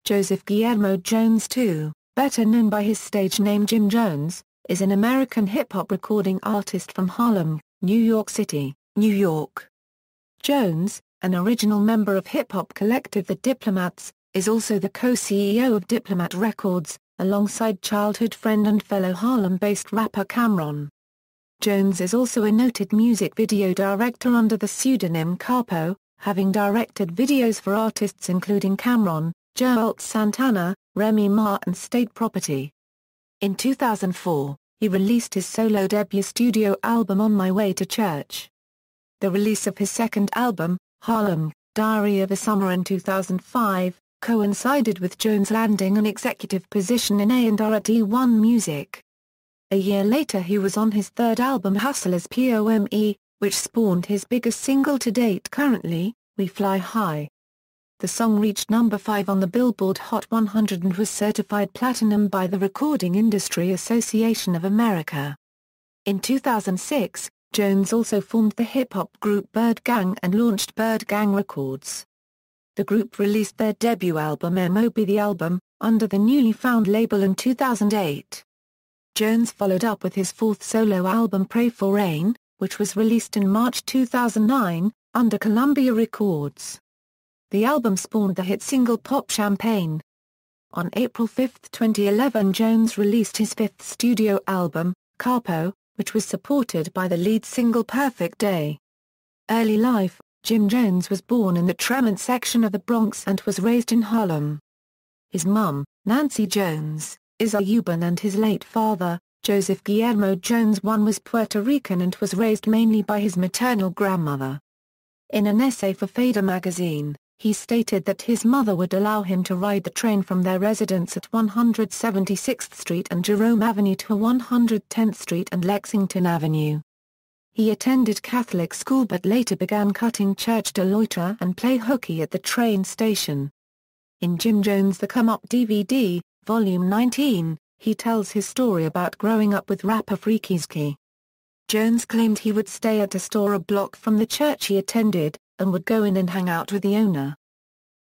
Joseph Guillermo Jones II, better known by his stage name Jim Jones, is an American hip-hop recording artist from Harlem, New York City, New York. Jones, an original member of hip-hop collective the Diplomats, is also the co-CEO of Diplomat Records, alongside childhood friend and fellow Harlem-based rapper Cam'ron. Jones is also a noted music video director under the pseudonym Capo, having directed videos for artists including Cam'ron, Juelz Santana, Remy and State Property. In 2004, he released his solo debut studio album On My Way to Church. The release of his second album, Harlem, Diary of a Summer in 2005, coincided with Jones landing an executive position in A&R at E1 Music. A year later he was on his third album Hustler's P.O.M.E, which spawned his biggest single to date currently, We Fly High. The song reached number 5 on the Billboard Hot 100 and was certified platinum by the Recording Industry Association of America. In 2006, Jones also formed the hip-hop group ByrdGang and launched ByrdGang Records. The group released their debut album M.O.B. the album, under the newly found label in 2008. Jones followed up with his fourth solo album Pray for Rain, which was released in March 2009, under Columbia Records. The album spawned the hit single Pop Champagne. On April 5, 2011 Jones released his fifth studio album, Capo, which was supported by the lead single Perfect Day. Early life: Jim Jones was born in the Tremont section of the Bronx and was raised in Harlem. His mum, Nancy Jones, is a Cuban and his late father, Joseph Guillermo Jones I was Puerto Rican and was raised mainly by his maternal grandmother. In an essay for Fader magazine, he stated that his mother would allow him to ride the train from their residence at 176th Street and Jerome Avenue to 110th Street and Lexington Avenue. He attended Catholic school but later began cutting church to loiter and play hooky at the train station. In Jim Jones' The Come Up DVD, Volume 19, he tells his story about growing up with rapper Freaky Zky. Jones claimed he would stay at a store a block from the church he attended, and would go in and hang out with the owner.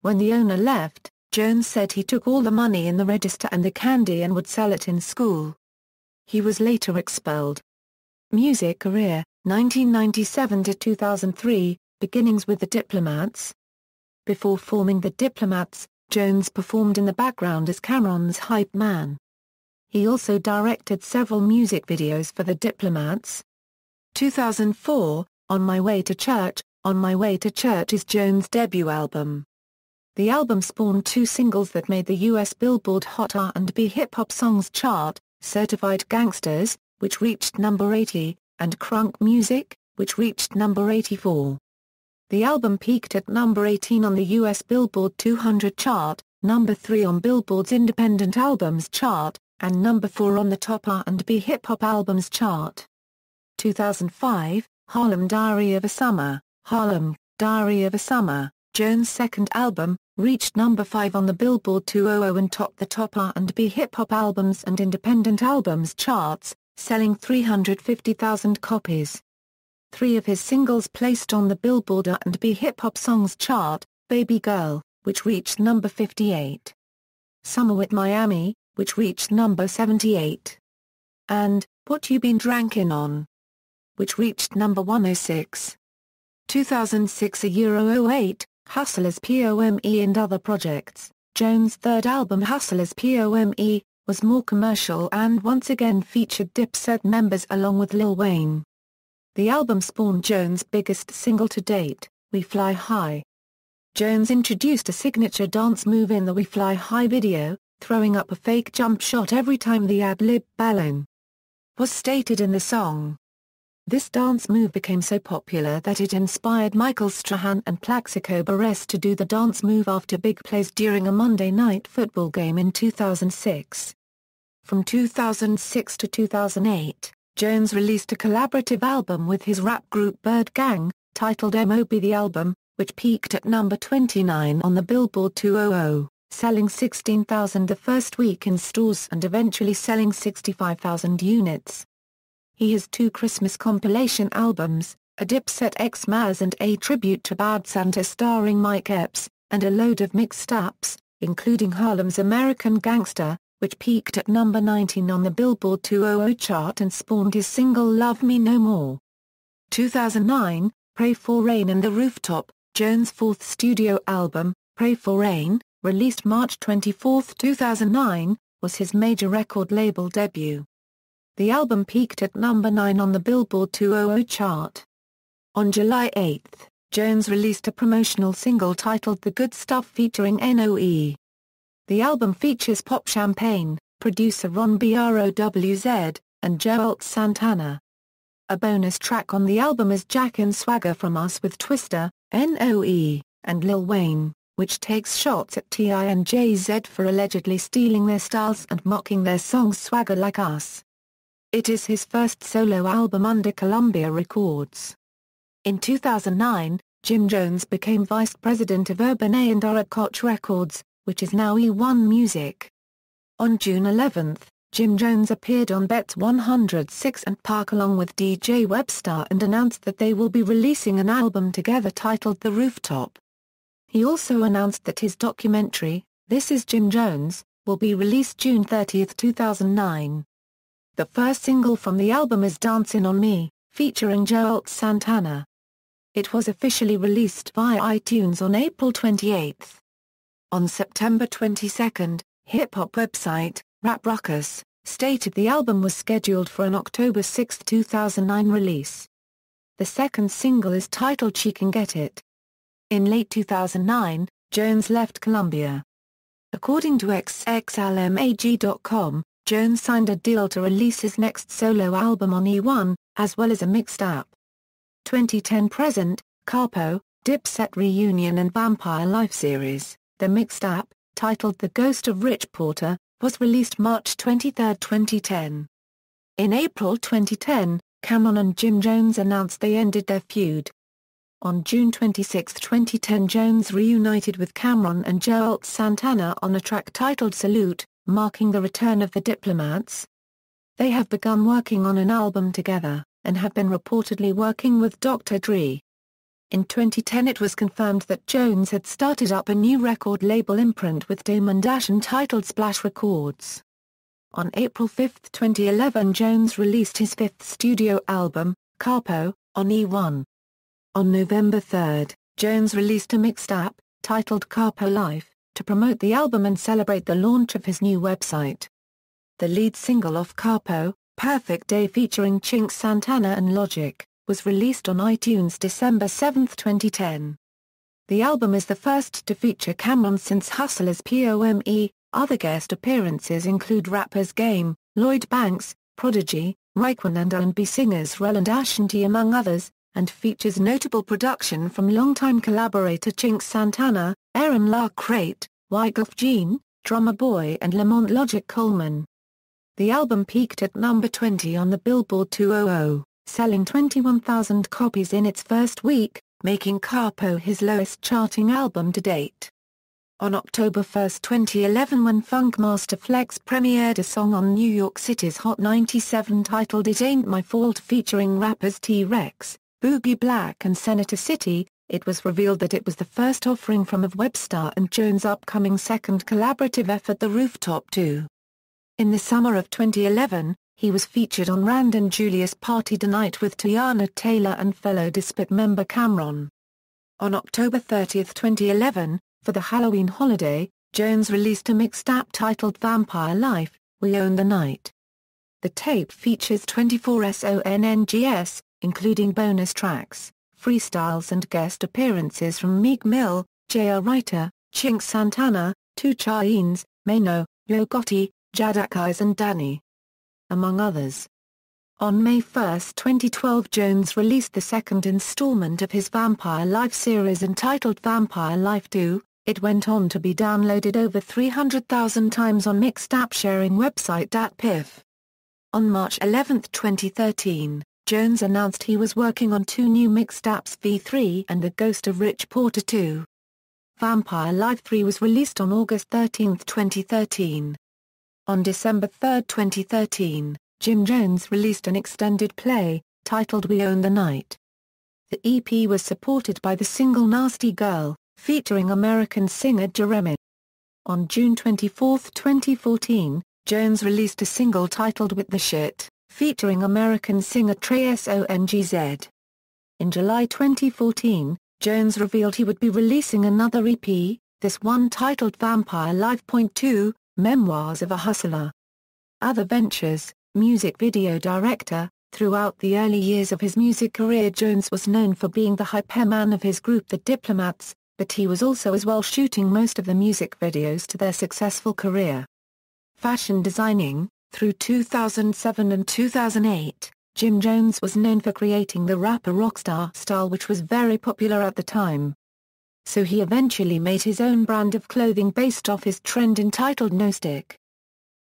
When the owner left, Jones said he took all the money in the register and the candy and would sell it in school. He was later expelled. Music career, 1997 to 2003, beginnings with the Diplomats. Before forming the Diplomats, Jones performed in the background as Cam'ron's hype man. He also directed several music videos for the Diplomats. 2004, On My Way to Church. On My Way to Church is Jones' debut album. The album spawned two singles that made the U.S. Billboard Hot R&B Hip-Hop Songs chart, Certified Gangsters, which reached number 80, and Crunk Music, which reached number 84. The album peaked at number 18 on the U.S. Billboard 200 chart, number 3 on Billboard's Independent Albums chart, and number 4 on the Top R&B Hip-Hop Albums chart. 2005, Harlem Diary of a Summer. Harlem, Diary of a Summer, Jones' second album, reached number 5 on the Billboard 200 and topped the Top R&B Hip-Hop Albums and Independent Albums charts, selling 350,000 copies. 3 of his singles placed on the Billboard R&B Hip-Hop Songs chart, Baby Girl, which reached number 58. Summer with Miami, which reached number 78. And, What You Been Drankin' On, which reached number 106. 2006 08, Hustler's P.O.M.E. and other projects. Jones' third album Hustler's P.O.M.E. was more commercial and once again featured Dipset members along with Lil Wayne. The album spawned Jones' biggest single to date, We Fly High. Jones introduced a signature dance move in the We Fly High video, throwing up a fake jump shot every time the ad-lib "balloon" was stated in the song. This dance move became so popular that it inspired Michael Strahan and Plaxico Burress to do the dance move after big plays during a Monday Night Football game in 2006. From 2006 to 2008, Jones released a collaborative album with his rap group ByrdGang, titled M.O.B. the album, which peaked at number 29 on the Billboard 200, selling 16,000 the first week in stores and eventually selling 65,000 units. He has 2 Christmas compilation albums, a Dipset Xmas and a tribute to Bad Santa starring Mike Epps, and a load of mixtapes, including Harlem's American Gangster, which peaked at number 19 on the Billboard 200 chart and spawned his single Love Me No More. 2009, Pray for Rain and the Rooftop, Jones' fourth studio album, Pray for Rain, released March 24, 2009, was his major record label debut. The album peaked at number 9 on the Billboard 200 chart. On July 8, Jones released a promotional single titled The Good Stuff featuring M.O.B. The album features Pop Champagne, producer Ron Browz, and Juelz Santana. A bonus track on the album is Jackin' Swagger from Us with Twista, M.O.B, and Lil Wayne, which takes shots at T.I. and Jay-Z for allegedly stealing their styles and mocking their song's swagger like Us. It is his first solo album under Columbia Records. In 2009, Jim Jones became vice president of Urban A&R at Koch Records, which is now E1 Music. On June 11, Jim Jones appeared on Bet's 106 and Park along with DJ Webster and announced that they will be releasing an album together titled The Rooftop. He also announced that his documentary, This Is Jim Jones, will be released June 30, 2009. The first single from the album is Dancin' on Me, featuring Juelz Santana. It was officially released via iTunes on April 28. On September 22, hip-hop website, Rap Ruckus, stated the album was scheduled for an October 6, 2009 release. The second single is titled She Can Get It. In late 2009, Jones left Columbia. According to XXLMAG.com, Jones signed a deal to release his next solo album on E1, as well as a mixed app. 2010-present, Capo, Dipset Reunion and Vampire Life series, the mixed app, titled The Ghost of Rich Porter, was released March 23, 2010. In April 2010, Cam'ron and Jim Jones announced they ended their feud. On June 26, 2010, Jones reunited with Cam'ron and Juelz Santana on a track titled Salute, marking the return of the Diplomats. They have begun working on an album together, and have been reportedly working with Dr. Dre. In 2010 it was confirmed that Jones had started up a new record label imprint with Damon Dash entitled Splash Records. On April 5, 2011 Jones released his fifth studio album, Capo, on E1. On November 3, Jones released a mixed app, titled Capo Life, to promote the album and celebrate the launch of his new website. The lead single off Capo, Perfect Day featuring Chink Santana and Logic, was released on iTunes December 7, 2010. The album is the first to feature Cam'ron since Hustler's P.O.M.E. Other guest appearances include rappers Game, Lloyd Banks, Prodigy, Raekwon and R&B singers Rel and Ashanti among others, and features notable production from longtime collaborator Chink Santana, Aaron LaCrate, Wyclef Jean, Drummer Boy and Lamont Logic Coleman. The album peaked at number 20 on the Billboard 200, selling 21,000 copies in its first week, making Capo his lowest charting album to date. On October 1, 2011 when Funkmaster Flex premiered a song on New York City's Hot 97 titled It Ain't My Fault featuring rappers T-Rex, Boogie Black and Senator City, it was revealed that it was the first offering from of Webster and Jones' upcoming second collaborative effort The Rooftop 2. In the summer of 2011, he was featured on Rand and Julius' Party Tonight with Tiana Taylor and fellow Dipset member Cam'ron. On October 30, 2011, for the Halloween holiday, Jones released a mixed app titled Vampire Life, We Own the Night. The tape features 24 songs, including bonus tracks, freestyles and guest appearances from Meek Mill, J.R. Writer, Chink Santana, 2 Chainz, Mano, Yo Gotti, Jadakiss and Danny, among others. On May 1, 2012 Jones released the second installment of his Vampire Life series entitled Vampire Life 2, it went on to be downloaded over 300,000 times on mixed app sharing website DatPiff. On March 11, 2013, Jones announced he was working on 2 new mixed apps V3 and The Ghost of Rich Porter 2. Vampire Life 3 was released on August 13, 2013. On December 3, 2013, Jim Jones released an extended play, titled We Own the Night. The EP was supported by the single Nasty Girl, featuring American singer Remy. On June 24, 2014, Jones released a single titled With the Shit, featuring American singer Trey Songz. In July 2014, Jones revealed he would be releasing another EP, this one titled Vampire Life. 2, Memoirs of a Hustler. Other ventures: music video director. Throughout the early years of his music career, Jones was known for being the hyperman of his group the Diplomats, but he was also as well shooting most of the music videos to their successful career. Fashion designing. Through 2007 and 2008, Jim Jones was known for creating the rapper rockstar style, which was very popular at the time. So he eventually made his own brand of clothing based off his trend entitled No Stick.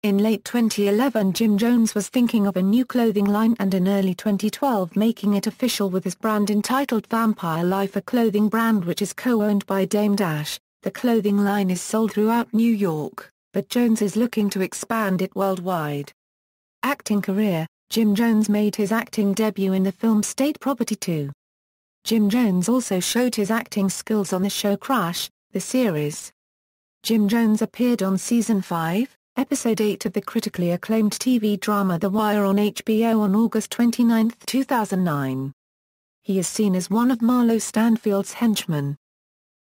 In late 2011, Jim Jones was thinking of a new clothing line, and in early 2012 making it official with his brand entitled Vampire Life, a clothing brand which is co-owned by Dame Dash. The clothing line is sold throughout New York, but Jones is looking to expand it worldwide. Acting career. Jim Jones made his acting debut in the film State Property 2. Jim Jones also showed his acting skills on the show Crash, the series. Jim Jones appeared on Season 5, Episode 8 of the critically acclaimed TV drama The Wire on HBO on August 29, 2009. He is seen as one of Marlo Stanfield's henchmen.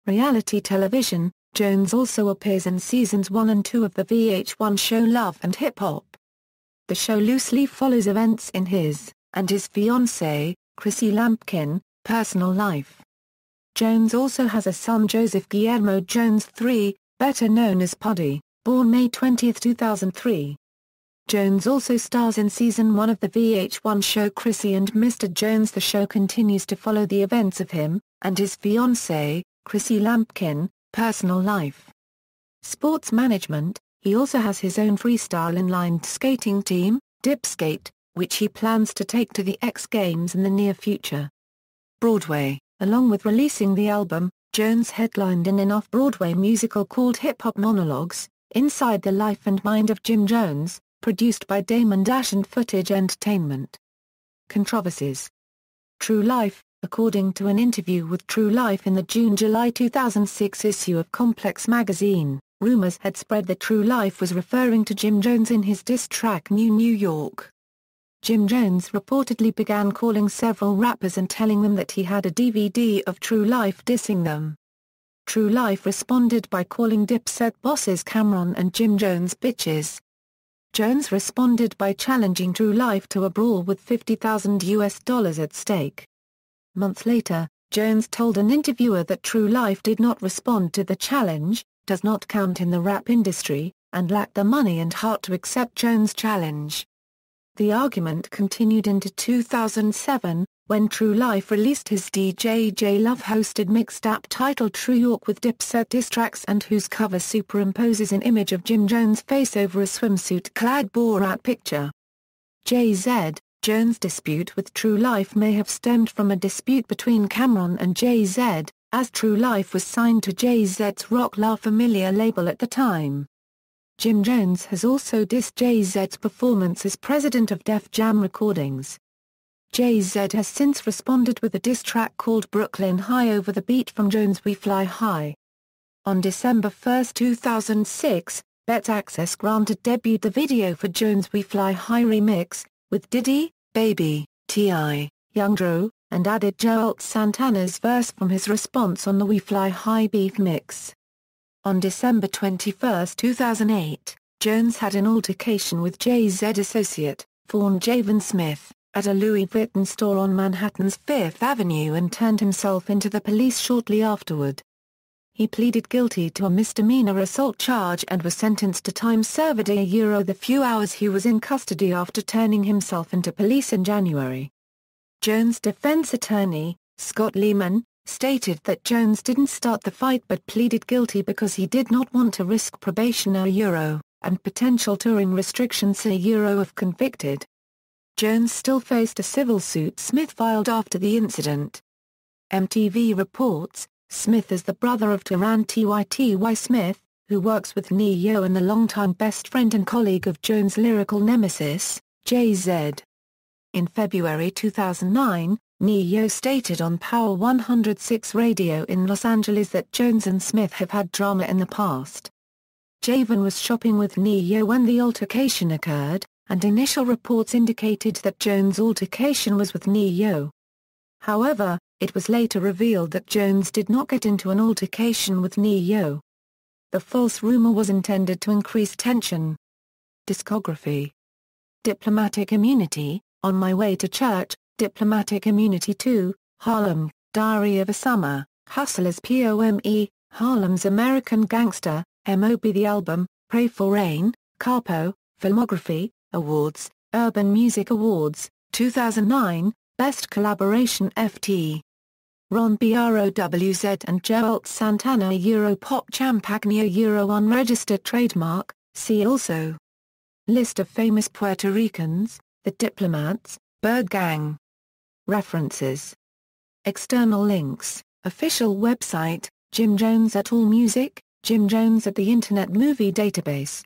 Reality television. Jones also appears in Seasons 1 and 2 of the VH1 show Love and Hip Hop. The show loosely follows events in his, and his fiancée, Chrissy Lampkin, personal life. Jones also has a son, Joseph Guillermo Jones III, better known as Puddy, born May 20, 2003. Jones also stars in Season 1 of the VH1 show Chrissy and Mr. Jones. The show continues to follow the events of him, and his fiancée, Chrissy Lampkin, personal life. Sports management. He also has his own freestyle inline skating team, Dipset, which he plans to take to the X Games in the near future. Broadway. Along with releasing the album, Jones headlined in an off-Broadway musical called Hip Hop Monologues, Inside the Life and Mind of Jim Jones, produced by Damon Dash and Footage Entertainment. Controversies. True Life. According to an interview with True Life in the June-July 2006 issue of Complex magazine, rumors had spread that True Life was referring to Jim Jones in his diss track New York. Jim Jones reportedly began calling several rappers and telling them that he had a DVD of True Life dissing them. True Life responded by calling Dipset bosses Cameron and Jim Jones bitches. Jones responded by challenging True Life to a brawl with $50,000 at stake. Months later, Jones told an interviewer that True Life did not respond to the challenge, does not count in the rap industry, and lacked the money and heart to accept Jones' challenge. The argument continued into 2007, when True Life released his DJ J Love-hosted mixtape titled True York with Dipset diss tracks, and whose cover superimposes an image of Jim Jones' face over a swimsuit-clad Borat picture. Jay-Z. Jones' dispute with True Life may have stemmed from a dispute between Cameron and Jay-Z, as True Life was signed to Jay-Z's Rock La Familia label at the time. Jim Jones has also dissed Jay-Z's performance as president of Def Jam Recordings. Jay-Z has since responded with a diss track called Brooklyn High over the beat from Jones' We Fly High. On December 1, 2006, Bet Access granted debuted the video for Jones' We Fly High remix, with Diddy, Baby, T.I., Young Dro, and added Juelz Santana's verse from his response on the We Fly High beef mix. On December 21, 2008, Jones had an altercation with Jay-Z associate, Vaughn Javen Smith, at a Louis Vuitton store on Manhattan's Fifth Avenue and turned himself into the police shortly afterward. He pleaded guilty to a misdemeanor assault charge and was sentenced to time served the few hours he was in custody after turning himself into police in January. Jones' defense attorney, Scott Lehman, stated that Jones didn't start the fight but pleaded guilty because he did not want to risk probation and potential touring restrictions if convicted. Jones still faced a civil suit Smith filed after the incident. MTV reports, Smith is the brother of Tyran Ty Smith, who works with Ne-Yo and the longtime best friend and colleague of Jones' lyrical nemesis, Jay-Z. In February 2009, Ne-Yo stated on Power 106 Radio in Los Angeles that Jones and Smith have had drama in the past. Javan was shopping with Ne-Yo when the altercation occurred, and initial reports indicated that Jones' altercation was with Ne-Yo. However, it was later revealed that Jones did not get into an altercation with Ne-Yo. The false rumor was intended to increase tension. Discography: Diplomatic Immunity, On My Way to Church, Diplomatic Immunity 2, Harlem, Diary of a Summer, Hustlers P.O.M.E, Harlem's American Gangster, M.O.B The Album, Pray for Rain, Capo, Filmography, Awards, Urban Music Awards, 2009, Best Collaboration FT. Ron BROWZ and Juelz Santana Pop Champagne Unregistered Trademark, see also. List of famous Puerto Ricans, The Diplomats, ByrdGang. References. External links, Official website, Jim Jones at AllMusic, Jim Jones at the Internet Movie Database.